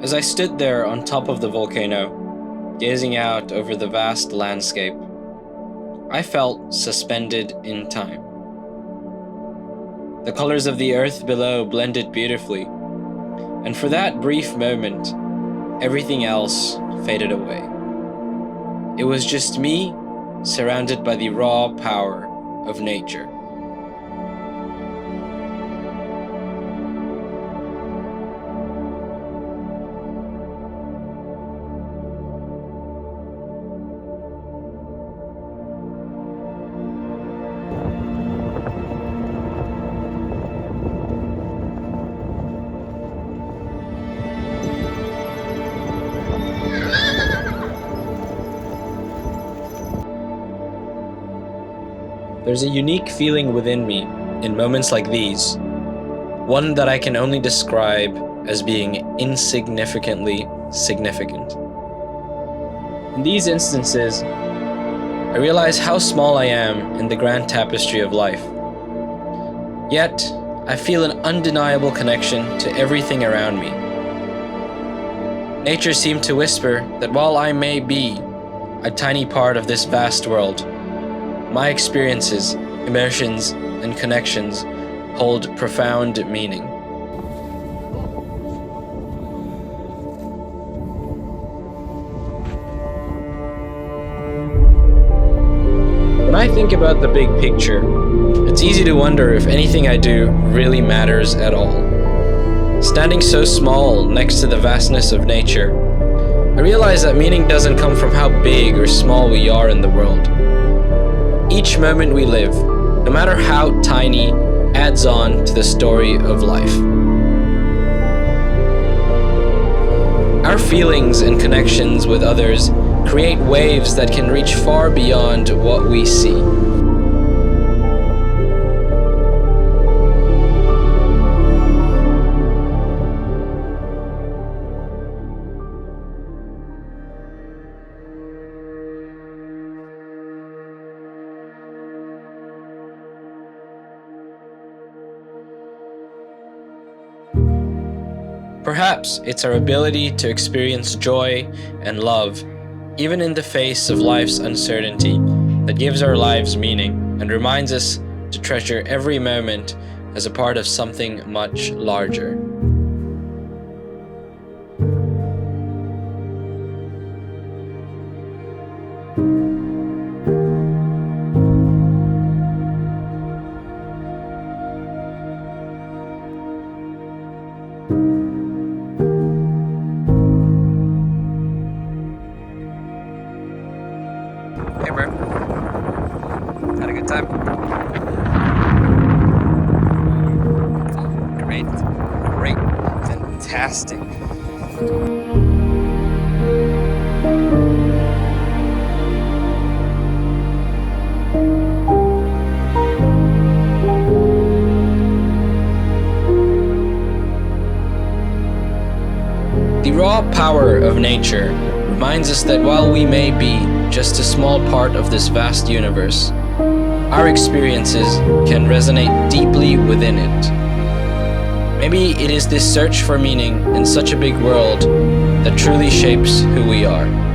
As I stood there on top of the volcano, gazing out over the vast landscape, I felt suspended in time. The colors of the earth below blended beautifully, and for that brief moment, everything else faded away. It was just me, surrounded by the raw power of nature. There's a unique feeling within me in moments like these, one that I can only describe as being insignificantly significant. In these instances, I realize how small I am in the grand tapestry of life. Yet, I feel an undeniable connection to everything around me. Nature seemed to whisper that while I may be a tiny part of this vast world, my experiences, emotions, and connections hold profound meaning. When I think about the big picture, it's easy to wonder if anything I do really matters at all. Standing so small next to the vastness of nature, I realize that meaning doesn't come from how big or small we are in the world. Each moment we live, no matter how tiny, adds on to the story of life. Our feelings and connections with others create waves that can reach far beyond what we see. Perhaps it's our ability to experience joy and love, even in the face of life's uncertainty, that gives our lives meaning and reminds us to treasure every moment as a part of something much larger. Hey bro, had a good time? Great, fantastic. The raw power of nature reminds us that while we may be just a small part of this vast universe, our experiences can resonate deeply within it. Maybe it is this search for meaning in such a big world that truly shapes who we are.